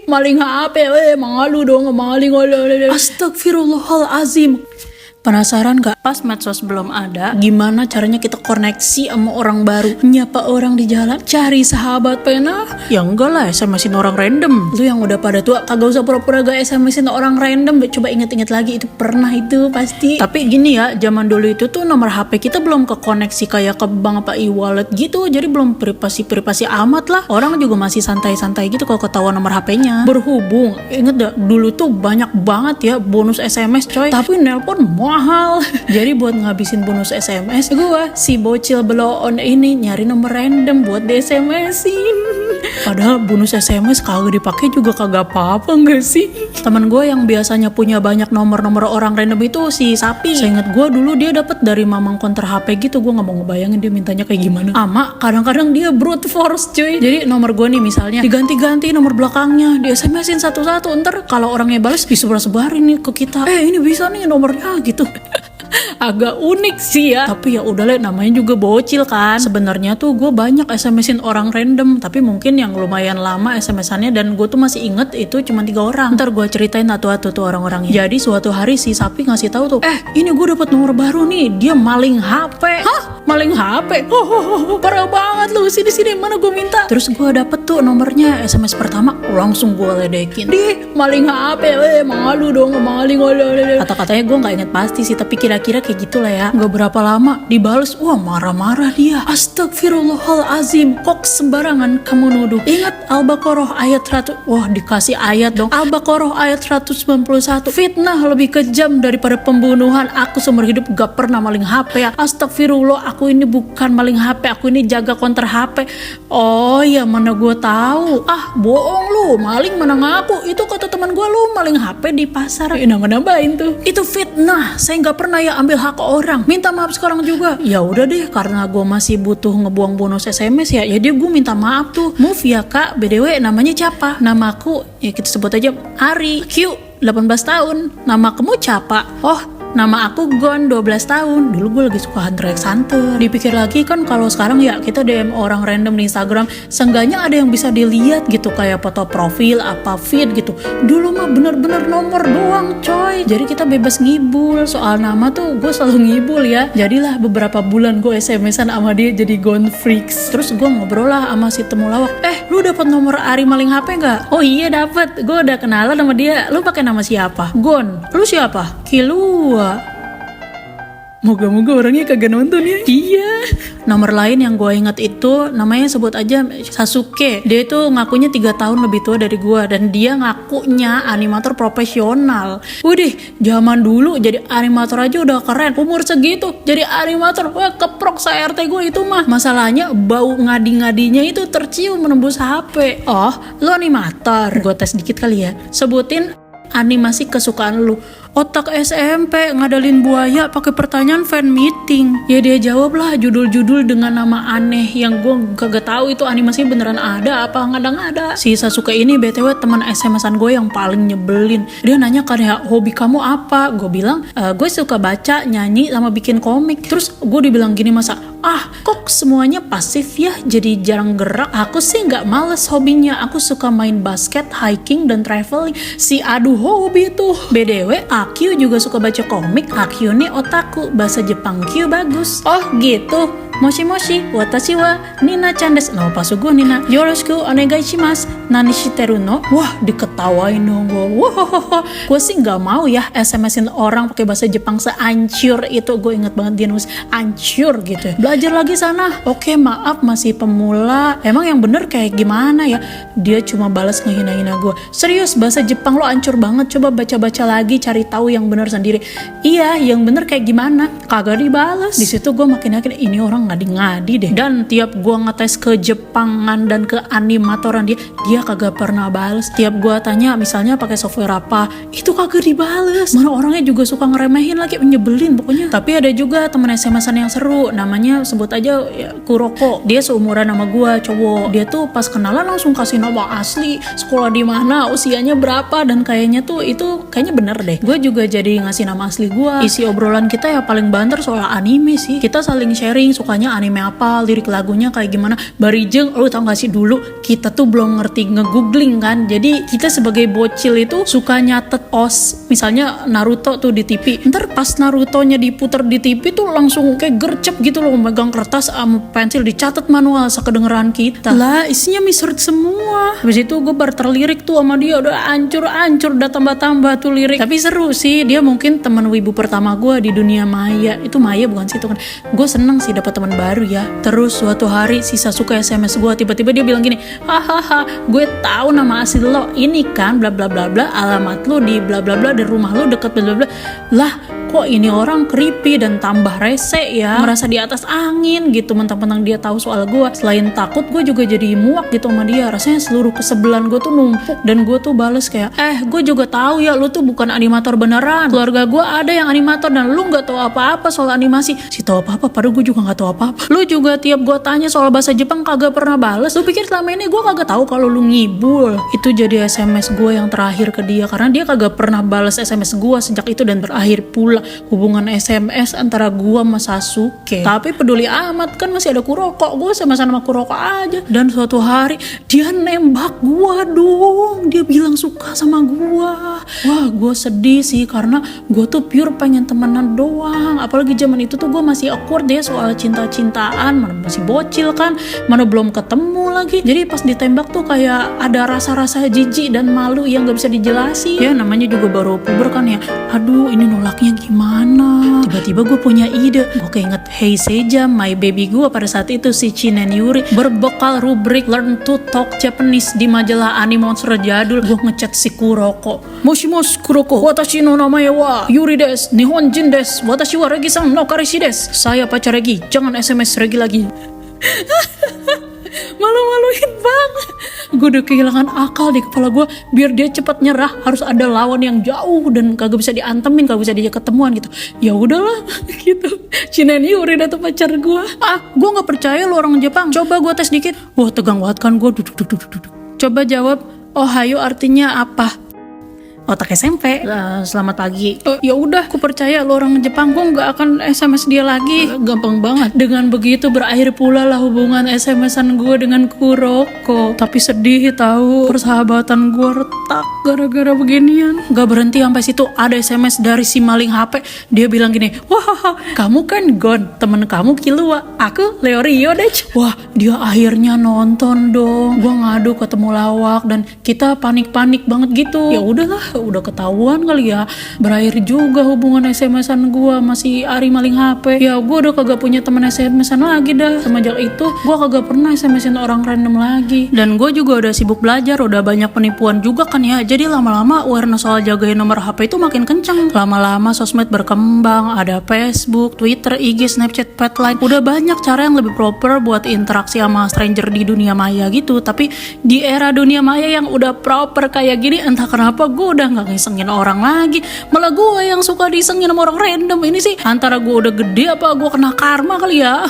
maling HP, malu dong maling. Astagfirullahalazim. Penasaran gak? Pas medsos belum ada, gimana caranya kita koneksi sama orang baru? Nyapa orang di jalan, cari sahabat pena? Ya enggak lah, SMS-in orang random. Lu yang udah pada tua, kagak usah pura-pura gak SMS-in orang random. Coba inget-inget lagi, itu pernah itu pasti. Tapi gini ya, zaman dulu itu tuh nomor HP kita belum kekoneksi kayak ke bank apa e-wallet gitu. Jadi belum privasi amat lah. Orang juga masih santai-santai gitu kalau ketahuan nomor HP-nya. Berhubung, inget gak? Dulu tuh banyak banget ya bonus SMS coy. Tapi nelpon mahal. Jadi buat ngabisin bonus SMS, gua si bocil blow-on ini nyari nomor random buat di SMS-in. Padahal bonus SMS kagak dipakai juga kagak apa-apa gak sih? Temen gue yang biasanya punya banyak nomor-nomor orang random itu si Sapi. Seinget gue dulu dia dapat dari mamang konter HP gitu. Gue gak mau ngebayangin dia mintanya kayak gimana. Ama kadang-kadang dia brute force cuy. Jadi nomor gue nih misalnya diganti-ganti nomor belakangnya, di SMS-in satu-satu. Ntar kalau orangnya bales disebar-sebarin nih ke kita. Ini bisa nih nomornya gitu. Agak unik sih ya, tapi ya udahlah, namanya juga bocil kan. Sebenarnya tuh gue banyak SMS-in orang random, tapi mungkin yang lumayan lama SMS-annya dan gue tuh masih inget itu cuma 3 orang. Ntar gue ceritain satu-satu tuh orang-orangnya. Jadi suatu hari si Sapi ngasih tahu tuh, ini gue dapet nomor baru nih, dia maling HP. Hah? Maling HP? Parah banget lu, sini mana gue minta. Terus gue dapet tuh nomornya, SMS pertama langsung gue ledekin. Di maling HP, malu dong maling. Kata-katanya gue nggak inget pasti sih, tapi kira-kira kayak gitulah ya. Gak berapa lama dibales, wah marah-marah dia. Astagfirullahalazim, kok sembarangan kamu nuduh. Ingat Al-Baqarah ayat 100. Wah dikasih ayat dong. Al-Baqarah ayat 191. Fitnah lebih kejam daripada pembunuhan. Aku seumur hidup gak pernah maling HP ya. Astagfirullah, aku ini bukan maling HP, aku ini jaga konter HP. Oh ya, mana gue tahu. Bohong lu, maling mana ngaku. Itu kata teman gue, lu maling HP di pasar. Nambah-nambahin tuh. Itu fitnah. Saya gak pernah ya ambil hak orang. Minta maaf sekarang juga. Ya udah deh, karena gue masih butuh ngebuang bonus SMS ya. Jadi gue minta maaf tuh. Move ya kak. BDW namanya siapa? Namaku ya kita sebut aja Ari. Q 18 tahun. Nama kamu siapa? Oh, nama aku Gon, 12 tahun. Dulu gue lagi suka Hunter x Hunter. Dipikir lagi kan kalau sekarang ya kita DM orang random di Instagram, seenggaknya ada yang bisa dilihat gitu, kayak foto profil, apa feed gitu. Dulu mah bener-bener nomor doang coy. Jadi kita bebas ngibul. Soal nama tuh gue selalu ngibul ya. Jadilah beberapa bulan gue SMS-an sama dia jadi Gon Freaks. Terus gue ngobrol lah sama si temulawak. Lu dapat nomor Ari maling HP gak? Oh iya dapet. Gue udah kenalan sama dia. Lu pakai nama siapa? Gon. Lu siapa? Kilua. Moga-moga orangnya kagak nonton ya. Iya. Nomor lain yang gue inget itu namanya sebut aja Sasuke. Dia itu ngakunya 3 tahun lebih tua dari gue, dan dia ngakunya animator profesional. Zaman dulu jadi animator aja udah keren. Umur segitu jadi animator, wah keprok se-RT gue itu mah. Masalahnya bau ngadi-ngadinya itu tercium menembus HP. Oh, lu animator? Gue tes dikit kali ya. Sebutin animasi kesukaan lu. Otak SMP ngadalin buaya pakai pertanyaan fan meeting. Ya dia jawab lah judul-judul dengan nama aneh yang gue kagak tahu itu animasinya beneran ada apa ngada-ngada. Si Sasuke ini BTW teman SMS-an gue yang paling nyebelin. Dia nanya kayak, hobi kamu apa? Gue bilang, gue suka baca, nyanyi, sama bikin komik. Terus gue dibilang gini, masa kok semuanya pasif ya, jadi jarang gerak. Aku sih nggak males hobinya, aku suka main basket, hiking, dan traveling. Si aduh hobi tuh. BDW Akyu juga suka baca komik. Akyu nih otaku, bahasa Jepang Q bagus. Oh gitu. Moshi moshi, watashi wa Nina Chandes. Nama palsu gue Nina. Yoroshiku onegai shimasu. Nani shiteru no? Wah, diketawain dong gue. Wah, gue sih nggak mau ya SMS-in orang pakai bahasa Jepang seancur itu. Gue inget banget dia nulis ancur gitu. Belajar lagi sana. Oke, maaf masih pemula. Emang yang bener kayak gimana ya? Dia cuma balas ngehina-hina gue. Serius, bahasa Jepang lo ancur banget. Coba baca-baca lagi, cari tahu yang bener sendiri. Iya, yang bener kayak gimana? Kagak dibalas. Di situ gue makin yakin ini orang ngadi-ngadi deh. Dan tiap gue ngetes ke Jepangan dan ke animatoran dia kagak pernah bales. Tiap gue tanya misalnya pakai software apa, itu kagak dibales. Mana orangnya juga suka ngeremehin lagi, nyebelin pokoknya. Tapi ada juga temen SMS-an yang seru, namanya sebut aja ya, Kuroko. Dia seumuran sama gue, cowok. Dia tuh pas kenalan langsung kasih nama asli, sekolah di mana, usianya berapa, dan kayaknya tuh itu kayaknya bener deh. Gue juga jadi ngasih nama asli gue. Isi obrolan kita ya paling banter soal anime sih. Kita saling sharing suka sukanya anime apa, lirik lagunya kayak gimana. Barijeng, lu tau gak sih dulu kita tuh belum ngerti nge-googling kan. Jadi kita sebagai bocil itu suka nyatet os. Misalnya Naruto tuh di TV. Ntar pas Narutonya diputer di TV tuh langsung kayak gercep gitu loh, megang kertas sama pensil dicatat manual sekedengeran kita. Lah isinya misheard semua. Habis itu gue baru terlirik tuh sama dia, udah ancur udah tambah-tambah tuh lirik. Tapi seru sih, dia mungkin teman wibu pertama gue di dunia maya. Itu maya bukan sih itu kan. Gue seneng sih dapat teman baru ya. Terus suatu hari si Sasuke SMS gue, tiba-tiba dia bilang gini, hahaha, gue tahu nama asli lo ini kan, bla bla bla bla, alamat lo di bla bla bla, dan rumah lo deket bla bla bla. Lah kok ini orang creepy dan tambah rese ya, merasa di atas angin gitu, mentang-mentang dia tahu soal gue. Selain takut, gue juga jadi muak gitu sama dia. Rasanya seluruh kesebelan gue tuh numpuk, dan gue tuh bales kayak, gue juga tahu ya lu tuh bukan animator beneran. Keluarga gue ada yang animator dan lu nggak tahu apa-apa soal animasi. Si tahu apa-apa, padahal gue juga nggak tahu apa-apa. Lu juga tiap gue tanya soal bahasa Jepang kagak pernah bales. Lu pikir selama ini gue kagak tahu kalau lu ngibul? Itu jadi SMS gue yang terakhir ke dia, karena dia kagak pernah bales SMS gue sejak itu, dan berakhir pula hubungan SMS antara gua sama Sasuke. Tapi peduli amat kan, masih ada Kuroko, gua sama-sama Kuroko aja. Dan suatu hari dia nembak gua dong, dia bilang suka sama gua. Wah, gua sedih sih karena gua tuh pure pengen temenan doang. Apalagi zaman itu tuh gua masih awkward ya soal cinta-cintaan, mana masih bocil kan, mana belum ketemu lagi. Jadi pas ditembak tuh kayak ada rasa-rasa jijik dan malu yang gak bisa dijelasin. Ya namanya juga baru puber kan ya. Aduh, ini nolaknya gimana? Tiba-tiba gue punya ide. Gue keinget Hey Seja, my baby gue pada saat itu, si Chinen Yuri, berbekal rubrik Learn to Talk Japanese di majalah anime monster jadul. Gue ngechat si Kuroko. Moshimoshi Kuroko, watashi no namae wa Yuri desu, Nihonjin desu, watashi wa Regi-san no kareshi desu. Saya pacar Regi, jangan SMS Regi lagi. Malu-maluin banget. Gue udah kehilangan akal di kepala gue. Biar dia cepat nyerah harus ada lawan yang jauh dan kagak bisa diantemin, kagak bisa diajak ketemuan gitu. Ya udahlah gitu. Chinen Yuri datu pacar gue. Gue nggak percaya lo orang Jepang. Coba gue tes dikit. Wah tegang banget kan gue. Duduk. Coba jawab. Ohayo artinya apa? Otak SMP. Selamat pagi. Ya udah, aku percaya lo orang Jepang, gue nggak akan SMS dia lagi. Gampang banget. Dengan begitu berakhir pula lah hubungan SMS-an gue dengan Kuroko. Tapi sedih tahu, persahabatan gue retak gara-gara beginian. Gak berhenti sampai situ, ada SMS dari si maling HP. Dia bilang gini, wah kamu kan Gon, temen kamu Killua, aku Leorio deh. Wah dia akhirnya nonton dong. Gue ngadu ketemu lawak dan kita panik-panik banget gitu. Ya udahlah, udah ketahuan kali ya. Berakhir juga hubungan SMS-an gue masih Ari maling HP. Ya gue udah kagak punya temen SMS-an lagi dah. Semenjak itu gue kagak pernah SMS-in orang random lagi. Dan gue juga udah sibuk belajar, udah banyak penipuan juga kan ya. Jadi lama-lama awareness soal jagain nomor HP itu makin kenceng. Lama-lama sosmed berkembang, ada Facebook, Twitter, IG, Snapchat, Padline. Udah banyak cara yang lebih proper buat interaksi sama stranger di dunia maya gitu. Tapi di era dunia maya yang udah proper kayak gini, entah kenapa gue udah nggak ngisengin orang lagi, malah gue yang suka disengin sama orang random. Ini sih antara gue udah gede apa gue kena karma kali ya.